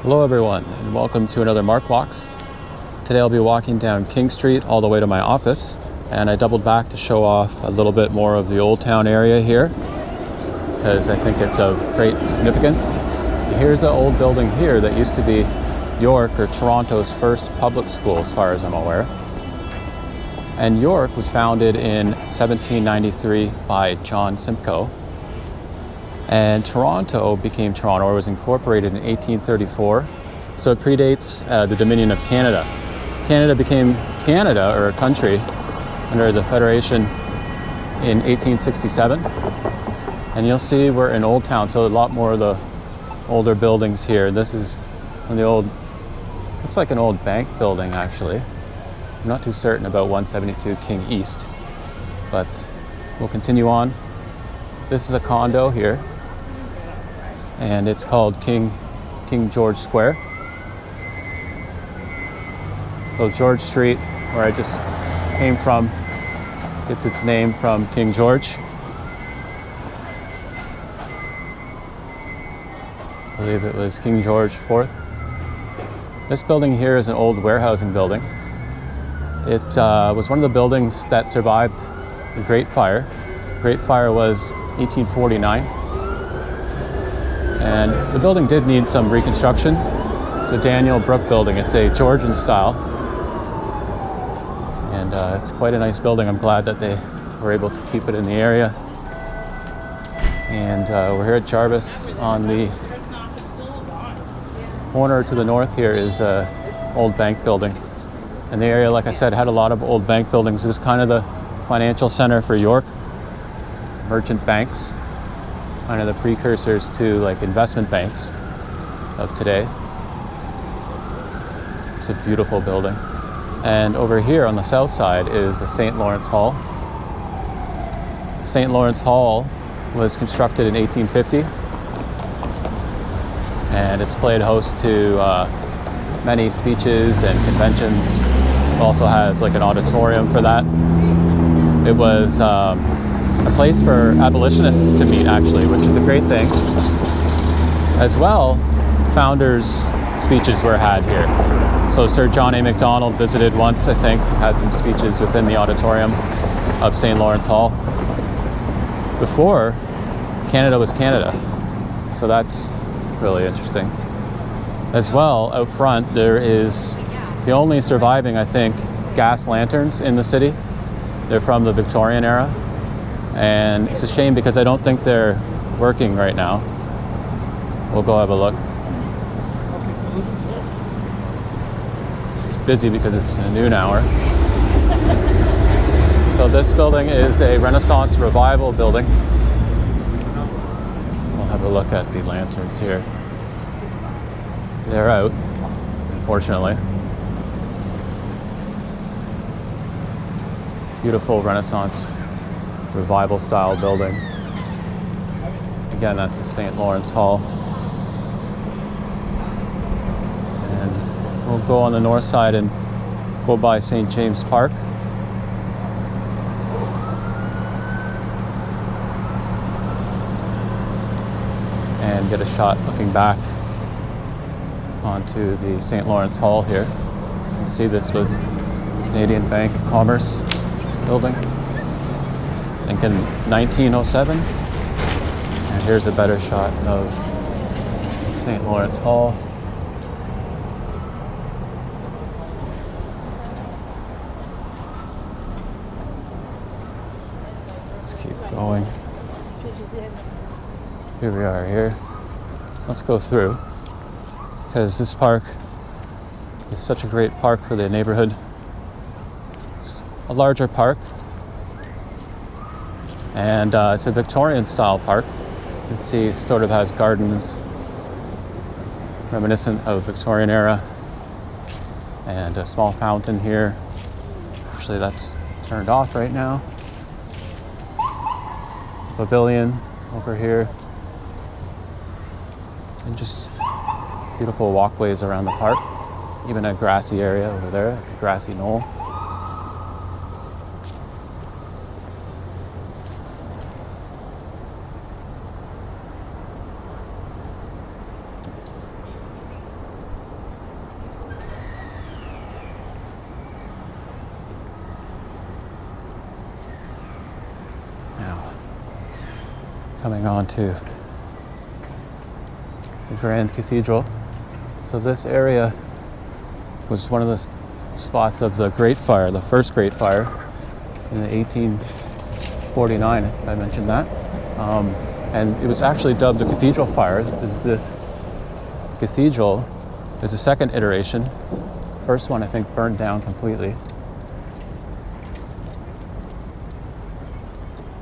Hello everyone, and welcome to another Mark Walks. Today I'll be walking down King Street all the way to my office, and I doubled back to show off a little bit more of the Old Town area here, because I think it's of great significance. Here's an old building here that used to be York or Toronto's first public school, as far as I'm aware. And York was founded in 1793 by John Simcoe. And Toronto became Toronto, or was incorporated in 1834. So it predates the Dominion of Canada. Canada became Canada, or a country, under the Federation in 1867. And you'll see we're in Old Town, so a lot more of the older buildings here. This is one of the old, looks like an old bank building actually. I'm not too certain about 172 King East, but we'll continue on. This is a condo here, and it's called King George Square. So George Street, where I just came from, gets its name from King George. I believe it was King George IV. This building here is an old warehousing building. It was one of the buildings that survived the Great Fire. The Great Fire was 1849. And the building did need some reconstruction. It's a Daniel Brook building. It's a Georgian style. And it's quite a nice building. I'm glad that they were able to keep it in the area. And we're here at Jarvis. On the corner to the north here is an old bank building. And the area, like I said, had a lot of old bank buildings. It was kind of the financial center for York. Merchant banks, kind of the precursors to like investment banks of today. It's a beautiful building. And over here on the south side is the St. Lawrence Hall. St. Lawrence Hall was constructed in 1850. And it's played host to many speeches and conventions. It also has like an auditorium for that. It was a place for abolitionists to meet, actually, which is a great thing. As well, founders' speeches were had here. So Sir John A. Macdonald visited once, I think, had some speeches within the auditorium of St. Lawrence Hall. Before, Canada was Canada. So that's really interesting. As well, out front, there is the only surviving, I think, gas lanterns in the city. They're from the Victorian era. And it's a shame because I don't think they're working right now. We'll go have a look. It's busy because it's a noon hour. So this building is a Renaissance Revival building. We'll have a look at the lanterns here. They're out, unfortunately. Beautiful Renaissance Revival style building. Again, that's the St. Lawrence Hall. And we'll go on the north side and go by St. James Park. And get a shot looking back onto the St. Lawrence Hall here. You can see this was Canadian Bank of Commerce building. I think in 1907. And here's a better shot of St. Lawrence Hall. Let's keep going. Here we are here. Let's go through, because this park is such a great park for the neighborhood. It's a larger park, and it's a Victorian style park. You can see it sort of has gardens reminiscent of Victorian era, and a small fountain here. Actually, that's turned off right now. Pavilion over here, and just beautiful walkways around the park. Even a grassy area over there, a grassy knoll. coming on to the Grand Cathedral. So this area was one of the spots of the Great Fire, the first Great Fire in 1849, if I mentioned that. And it was actually dubbed the Cathedral Fire. This cathedral is a second iteration. First one, I think, burned down completely.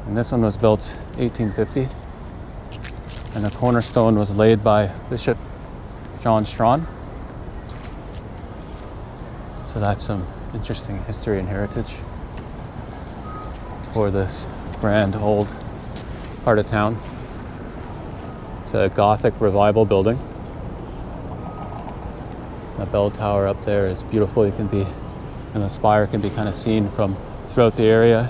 And this one was built 1850. And the cornerstone was laid by Bishop John Strawn. So that's some interesting history and heritage for this grand old part of town. It's a Gothic revival building. The bell tower up there is beautiful. And the spire can be kind of seen from throughout the area.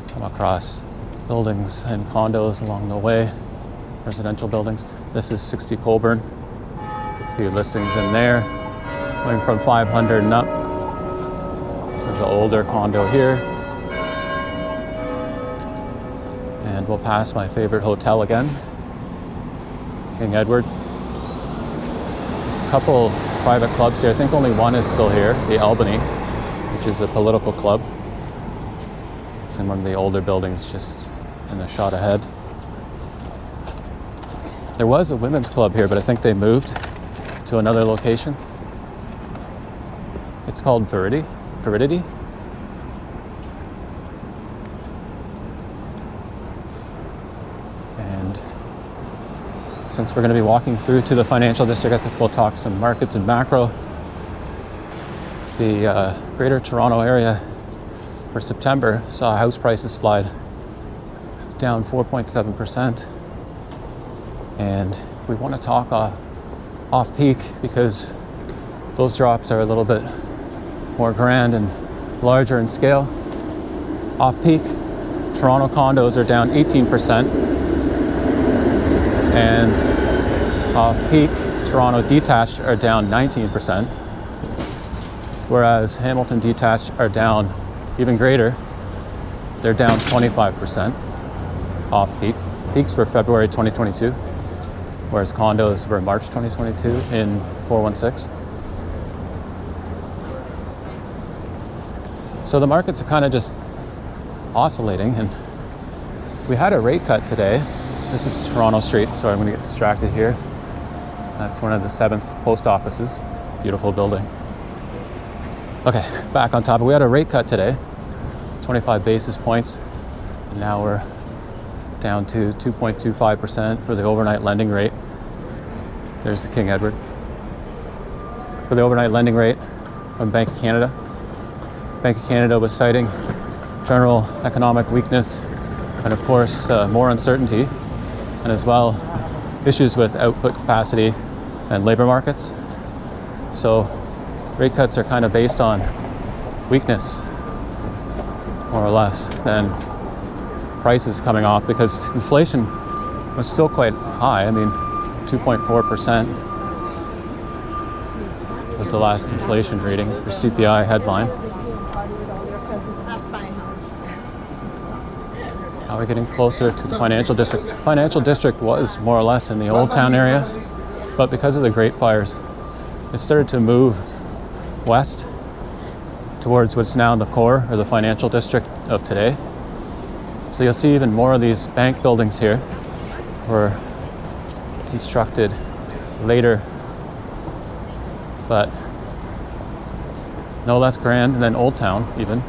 Come across buildings and condos along the way, residential buildings. This is 60 Colburn. There's a few listings in there, going from 500 and up. This is the older condo here. And we'll pass my favorite hotel again, King Edward. There's a couple private clubs here. I think only one is still here, the Albany, which is a political club. It's in one of the older buildings just in the shot ahead. There was a women's club here, but I think they moved to another location. It's called Liquidity. And since we're going to be walking through to the financial district, I think we'll talk some markets and macro. The Greater Toronto area for September saw house prices slide down 4.7%. And we want to talk off peak because those drops are a little bit more grand and larger in scale. Off peak, Toronto condos are down 18%. And off peak, Toronto detached are down 19%. Whereas Hamilton detached are down even greater. They're down 25% off peak. Peaks were February 2022, whereas condos were March 2022 in 416. So the markets are kind of just oscillating, and we had a rate cut today. This is Toronto Street, sorry, I'm going to get distracted here. That's one of the 7th post offices. Beautiful building. Okay, back on topic. We had a rate cut today, 25 basis points. And now we're down to 2.25% for the overnight lending rate. There's the King Edward. For the overnight lending rate from Bank of Canada. Bank of Canada was citing general economic weakness and of course more uncertainty, and as well issues with output capacity and labor markets. So rate cuts are kind of based on weakness, more or less, than prices coming off, because inflation was still quite high. I mean, 2.4% was the last inflation reading for CPI headline. Now we're getting closer to the financial district. Financial district was more or less in the Old Town area, but because of the Great Fires, it started to move west towards what's now the core, or the financial district of today. So you'll see even more of these bank buildings here were constructed later, but no less grand than Old Town even.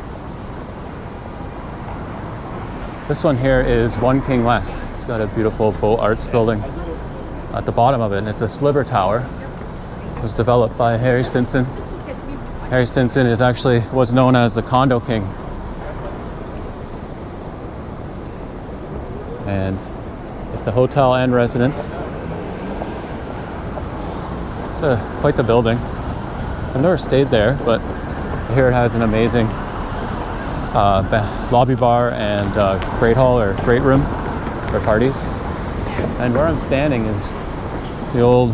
This one here is One King West. It's got a beautiful Beaux Arts building at the bottom of it, and it's a sliver tower. It was developed by Harry Stinson. Harry Stinson was known as the Condo King. And it's a hotel and residence. It's quite the building. I've never stayed there, but here it has an amazing lobby bar and great hall or great room for parties. And where I'm standing is the old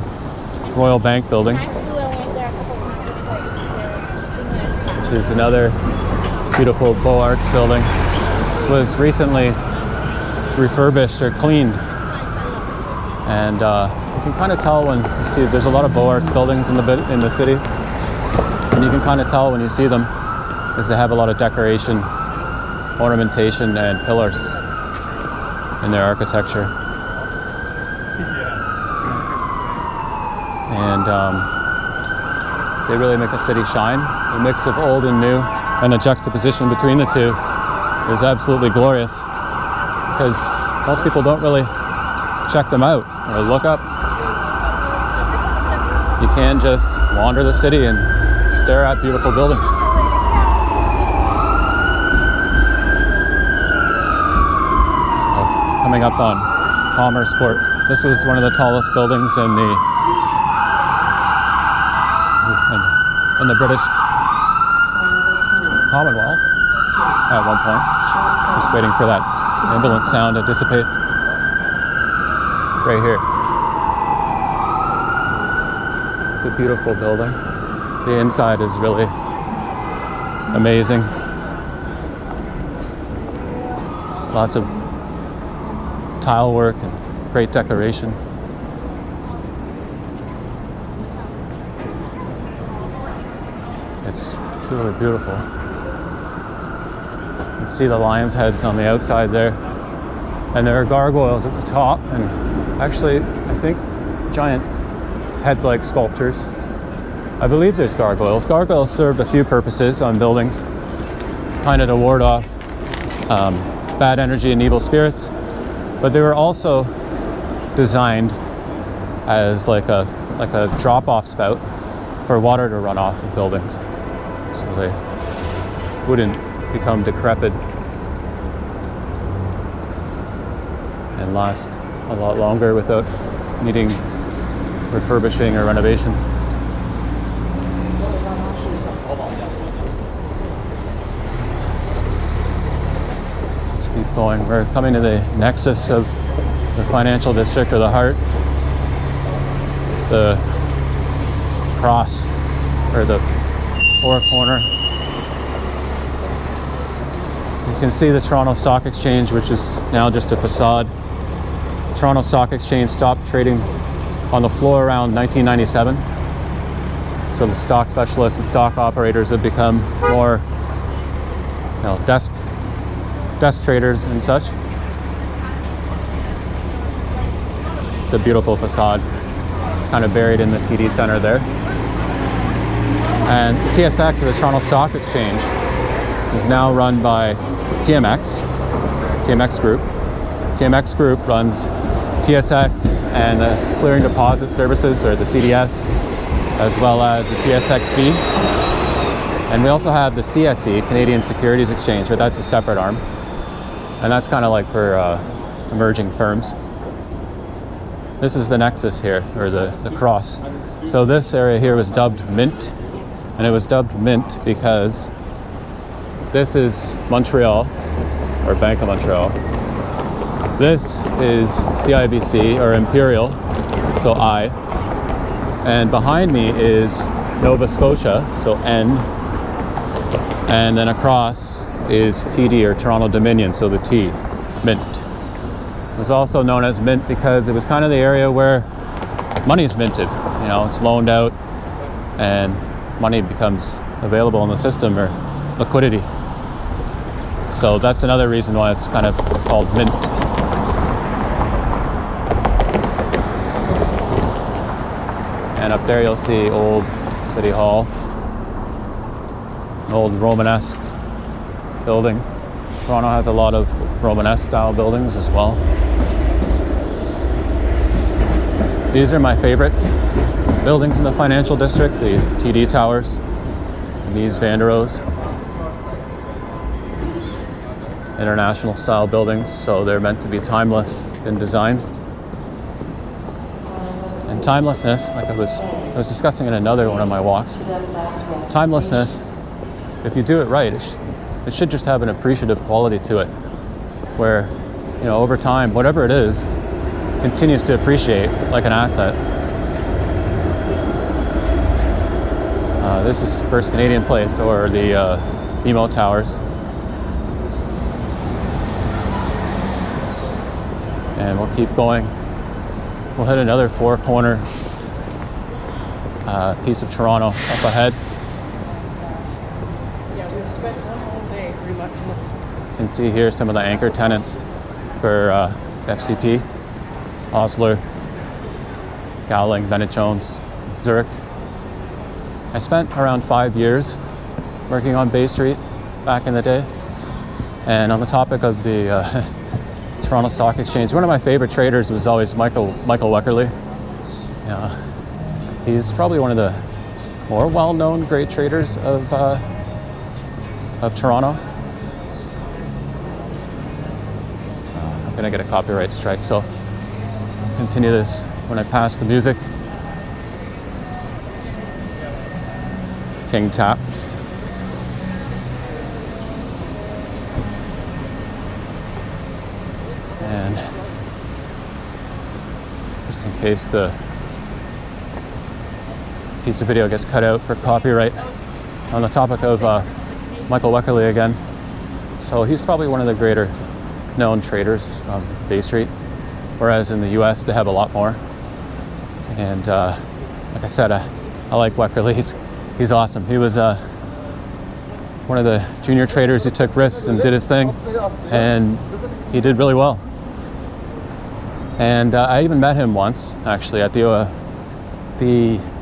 Royal Bank building. is another beautiful Beaux Arts building. It was recently refurbished or cleaned, and you can kind of tell when you see there's a lot of Beaux Arts buildings in the city, and you can kind of tell when you see them is they have a lot of decoration, ornamentation, and pillars in their architecture. And they really make the city shine. The mix of old and new and the juxtaposition between the two is absolutely glorious, because most people don't really check them out or look up. You can just wander the city and stare at beautiful buildings. So, coming up on Commerce Court. This was one of the tallest buildings in the British Commonwealth at one point. Just waiting for that ambulance sound to dissipate. Right here. It's a beautiful building. The inside is really amazing. Lots of tile work and great decoration. It's truly beautiful. You can see the lion's heads on the outside there. And there are gargoyles at the top, and actually, I think, giant head-like sculptures. I believe there's gargoyles. Gargoyles served a few purposes on buildings, kind of to ward off bad energy and evil spirits, but they were also designed as like a drop-off spout for water to run off of buildings, so they wouldn't become decrepit and last a lot longer without needing refurbishing or renovation. Let's keep going. We're coming to the nexus of the financial district, or the heart, the cross, or the four corner. You can see the Toronto Stock Exchange, which is now just a facade. The Toronto Stock Exchange stopped trading on the floor around 1997. So the stock specialists and stock operators have become more, desk traders and such. It's a beautiful facade. It's kind of buried in the TD Center there. And TSX, or the Toronto Stock Exchange, is now run by TMX Group. TMX Group runs TSX and the Clearing Deposit Services, or the CDS, as well as the TSXV. And we also have the CSE, Canadian Securities Exchange, but that's a separate arm. And that's kind of like for emerging firms. This is the nexus here, or the cross. So this area here was dubbed Mint, and it was dubbed Mint because this is Montreal, or Bank of Montreal. This is CIBC, or Imperial, so I. And behind me is Nova Scotia, so N. And then across is TD, or Toronto Dominion, so the T, Mint. It was also known as Mint because it was kind of the area where money is minted. It's loaned out and money becomes available in the system, or liquidity. So that's another reason why it's kind of called Mint. And up there you'll see old City Hall, an old Romanesque building. Toronto has a lot of Romanesque style buildings as well. These are my favorite buildings in the financial district, the TD Towers, and these Vanderos. International style buildings, so they're meant to be timeless in design. And timelessness, like I was discussing in another one of my walks, timelessness, if you do it right, it should just have an appreciative quality to it, where, over time, whatever it is, continues to appreciate like an asset. This is First Canadian Place, or the BMO Towers. And we'll keep going. We'll hit another four-corner piece of Toronto up ahead. Yeah, we've spent one whole day pretty much. You can see here some of the anchor tenants for FCP, Osler, Gowling, Bennett Jones, Zurich. I spent around 5 years working on Bay Street back in the day. And on the topic of the Toronto Stock Exchange, one of my favorite traders was always Michael Weckerly. He's probably one of the more well-known great traders of Toronto. I'm gonna get a copyright strike, so I'll continue this when I pass the music. It's King Taps. And just in case the piece of video gets cut out for copyright, on the topic of Michael Weckerly again. So he's probably one of the greater known traders on Bay Street, whereas in the US they have a lot more. And like I said, I like Weckerly. He's awesome. He was one of the junior traders who took risks and did his thing, and he did really well. And I even met him once, actually, at the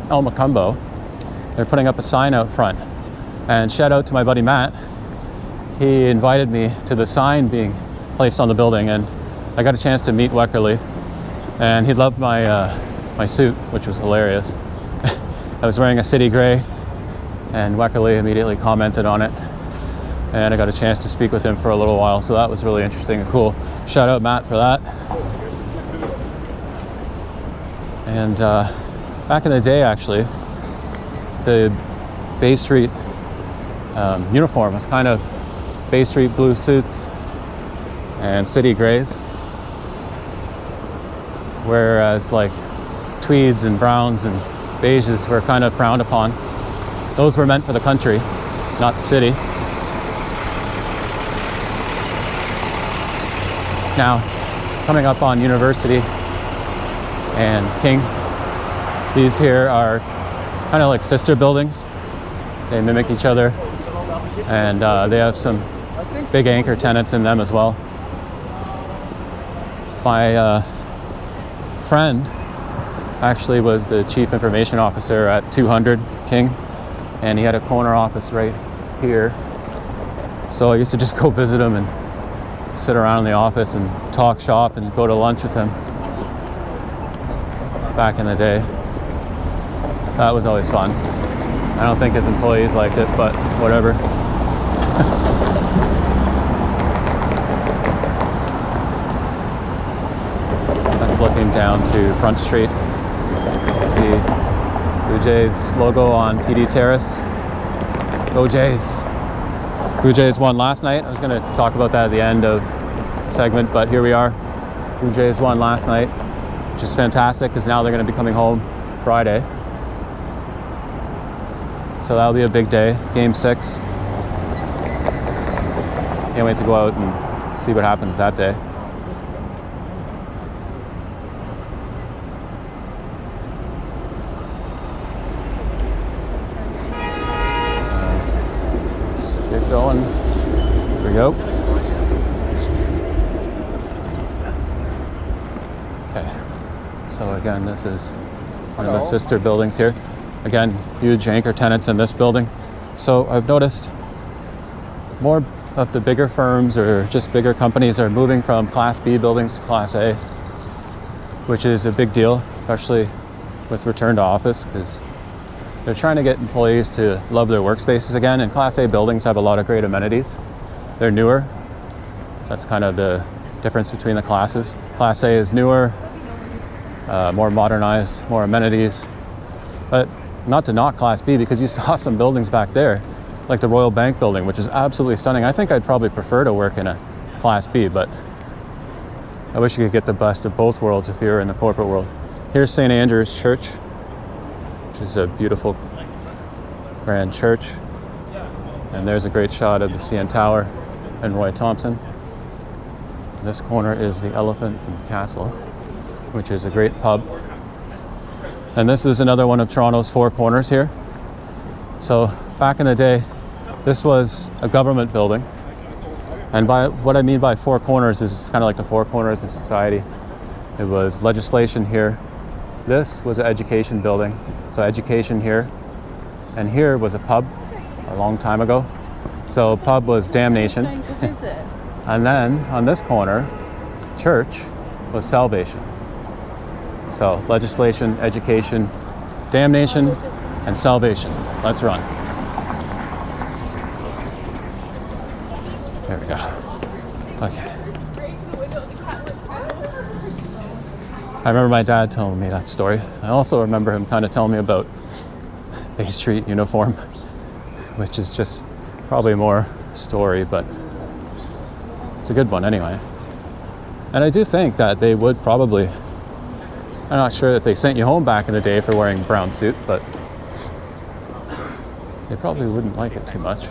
El Macumbo. They're putting up a sign out front. And shout out to my buddy Matt. He invited me to the sign being placed on the building, and I got a chance to meet Weckerly. And he loved my suit, which was hilarious. I was wearing a city gray, and Weckerly immediately commented on it. And I got a chance to speak with him for a little while, so that was really interesting and cool. Shout out Matt for that. And back in the day, actually, the Bay Street uniform was kind of Bay Street blue suits and city grays, whereas like tweeds and browns and beiges were kind of frowned upon. Those were meant for the country, not the city. Now, coming up on University and King, these here are kind of like sister buildings. They mimic each other, and they have some big anchor tenants in them as well. My friend actually was the chief information officer at 200 King, and he had a corner office right here. So I used to just go visit him and sit around in the office and talk shop and go to lunch with him back in the day. That was always fun. I don't think his employees liked it, but whatever. That's looking down to Front Street. You see Blue Jays logo on TD Terrace. Go Jays. Blue Jays won last night. I was going to talk about that at the end of the segment, but here we are. Blue Jays won last night, which is fantastic because now they're going to be coming home Friday. So that'll be a big day. Game 6. Can't wait to go out and see what happens that day. Let's get going. Here we go. Okay. So again, this is one of the sister buildings here. Again, huge anchor tenants in this building. So I've noticed more of the bigger firms or just bigger companies are moving from Class B buildings to Class A, which is a big deal, especially with return to office, because they're trying to get employees to love their workspaces again. And Class A buildings have a lot of great amenities. They're newer, so that's kind of the difference between the classes. Class A is newer, more modernized, more amenities. But not to knock Class B, because you saw some buildings back there, like the Royal Bank building, which is absolutely stunning. I think I'd probably prefer to work in a Class B, but I wish you could get the best of both worlds if you're in the corporate world. Here's St. Andrew's Church, which is a beautiful grand church. And there's a great shot of the CN Tower and Roy Thompson. This corner is the Elephant and Castle, which is a great pub. And this is another one of Toronto's four corners here. So back in the day, this was a government building. And by what I mean by four corners is kind of like the four corners of society. It was legislation here. This was an education building. So education here. And here was a pub a long time ago. So pub was damnation. Going to visit. And then on this corner, church was salvation. So legislation, education, damnation, and salvation. Let's run. There we go. Okay. I remember my dad telling me that story. I also remember him kind of telling me about Bay Street uniform, which is just probably more story, but it's a good one anyway. And I do think that they would probably, I'm not sure if they sent you home back in the day for wearing a brown suit, but they probably wouldn't like it too much.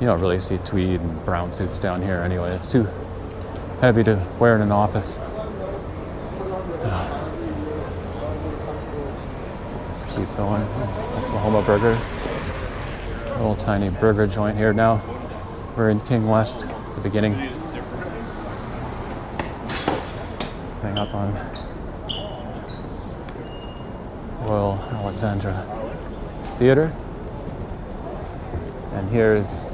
You don't really see tweed and brown suits down here anyway. It's too heavy to wear in an office. Let's keep going. Oklahoma Burgers. Little tiny burger joint here now. We're in King West, the beginning. Coming up on Royal Alexandra Theatre. And here's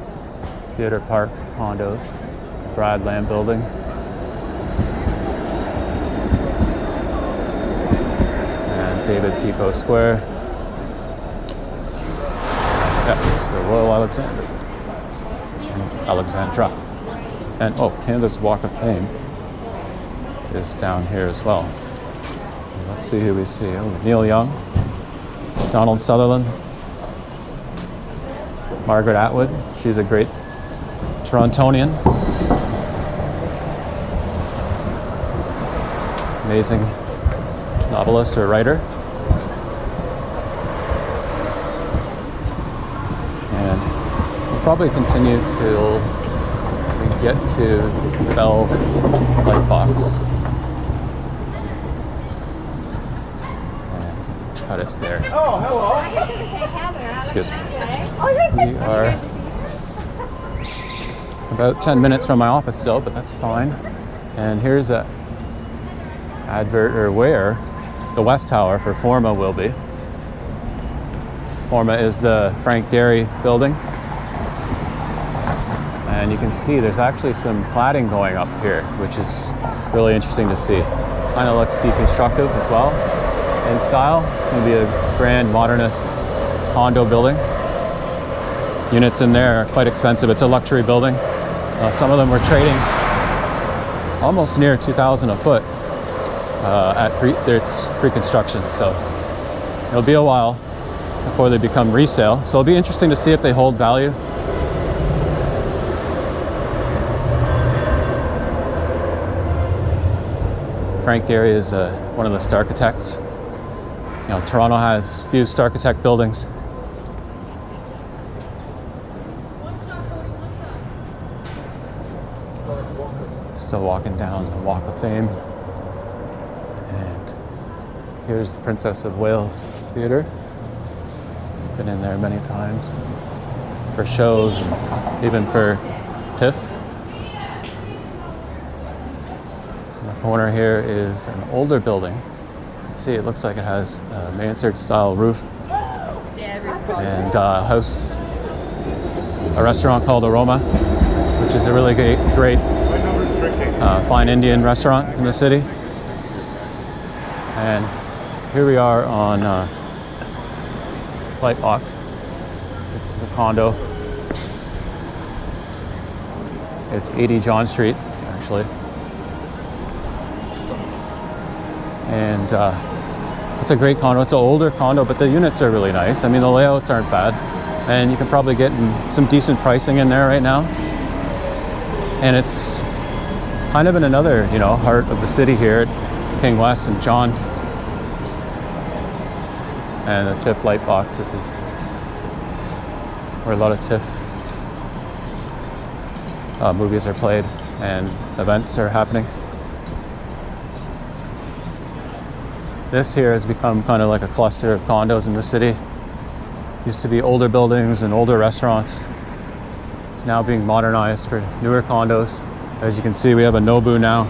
Theatre Park condos, Brad Lamb building. And David Pico Square. Yes, the Royal Alexandra. And oh, Canada's Walk of Fame is down here as well. Let's see who we see. Oh, Neil Young, Donald Sutherland, Margaret Atwood. She's a great Torontonian. Amazing novelist or writer. And we'll probably continue till we get to Bell Lightbox. And cut it there. Oh, hello. Excuse me. We are about 10 minutes from my office still, but that's fine. And here's a advert or where the West Tower for Forma will be. Forma is the Frank Gehry building. And you can see there's actually some cladding going up here, which is really interesting to see. Kind of looks deconstructive as well in style. It's going to be a grand modernist condo building. Units in there are quite expensive. It's a luxury building. Some of them were trading almost near $2,000 a foot at pre-construction. So it'll be a while before they become resale. So it'll be interesting to see if they hold value. Frank Gehry is one of the Starchitects. You know, Toronto has few Starchitect buildings. Still walking down the Walk of Fame. And here's the Princess of Wales Theatre. Been in there many times for shows and even for TIFF. In the corner here is an older building. Let's see, it looks like it has a mansard style roof and hosts a restaurant called Aroma, which is a really great fine Indian restaurant in the city. And here we are on Lightbox. This is a condo. It's 80 John Street, actually. And it's a great condo. It's an older condo, but the units are really nice. I mean, the layouts aren't bad. And you can probably get some decent pricing in there right now. And it's kind of in another, you know, heart of the city here at King West and John. and the TIFF light box. This is where a lot of TIFF movies are played and events are happening. This here has become kind of like a cluster of condos in the city. Used to be older buildings and older restaurants. It's now being modernized for newer condos. As you can see, we have a Nobu now.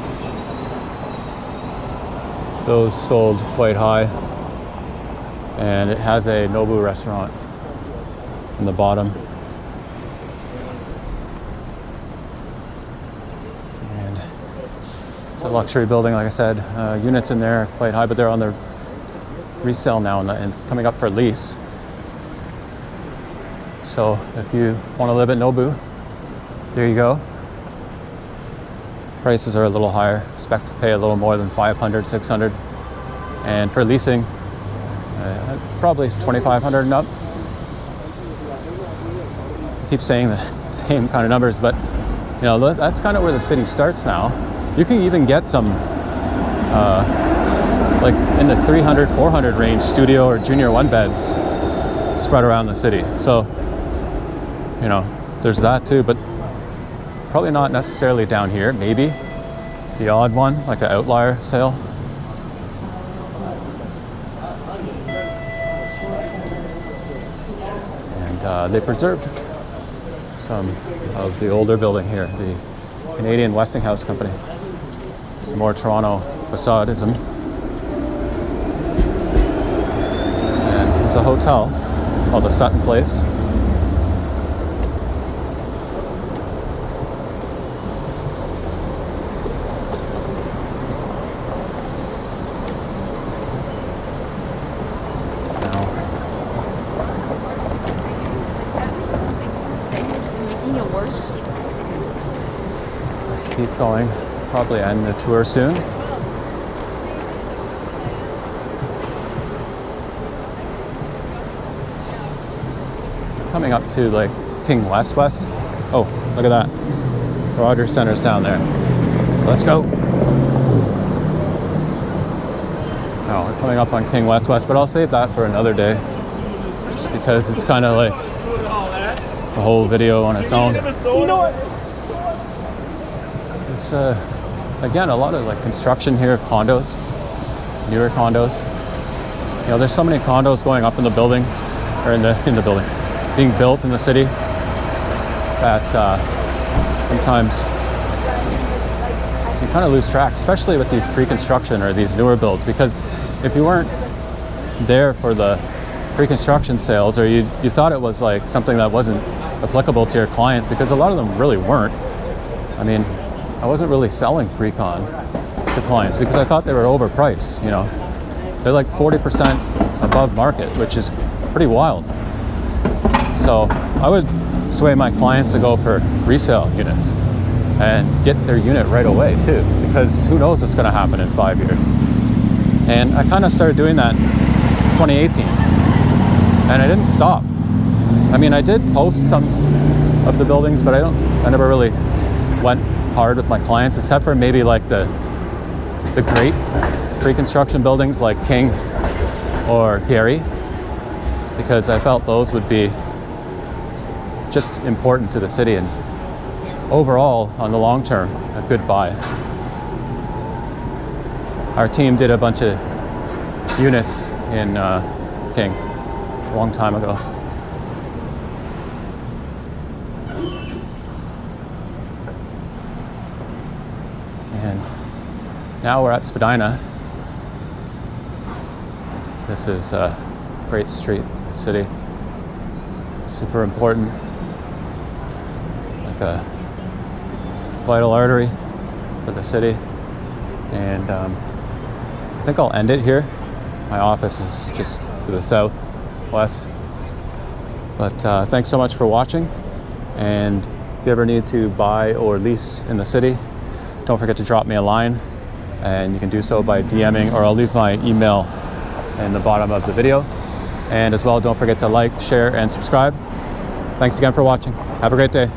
Those sold quite high. And it has a Nobu restaurant in the bottom. And it's a luxury building, like I said. Units in there are quite high, but they're on the resale now and coming up for lease. So if you want to live at Nobu, there you go. Prices are a little higher. Expect to pay a little more than 500, 600. And for leasing, probably 2,500 and up. I keep saying the same kind of numbers, but you know, that's kind of where the city starts now. You can even get some like in the 300, 400 range studio or junior one beds spread around the city. So, you know, there's that too, but probably not necessarily down here. Maybe the odd one, like an outlier sale. And they preserved some of the older building here, the Canadian Westinghouse Company. Some more Toronto facadism. And there's a hotel called the Sutton Place. Let's keep going. Probably end the tour soon. Coming up to like King West. Oh, look at that. Rogers Center's down there. Let's go. Oh, we're coming up on King West, but I'll save that for another day. Just because it's kind of like a whole video on its own. It's again, a lot of like construction here of condos, newer condos. You know, there's so many condos going up in the building, or in the building, being built in the city, that sometimes you kind of lose track, especially with these pre-construction or these newer builds, because if you weren't there for the pre-construction sales, or you thought it was like something that wasn't applicable to your clients, because a lot of them really weren't. I mean, I wasn't really selling pre-con to clients because I thought they were overpriced, you know. They're like 40% above market, which is pretty wild. So I would sway my clients to go for resale units and get their unit right away too, because who knows what's gonna happen in 5 years. And I kind of started doing that in 2018, and I didn't stop. I mean, I did post some of the buildings, but I never really went hard with my clients, except for maybe like the great pre-construction buildings like King or Gary, because I felt those would be just important to the city and overall on the long term a good buy. Our team did a bunch of units in King a long time ago. And now we're at Spadina. This is a great street in the city. Super important. Like a vital artery for the city. And I think I'll end it here. My office is just to the southwest. But thanks so much for watching. And if you ever need to buy or lease in the city, don't forget to drop me a line, and you can do so by DMing, or I'll leave my email in the bottom of the video. And as well, don't forget to like, share, and subscribe. Thanks again for watching. Have a great day.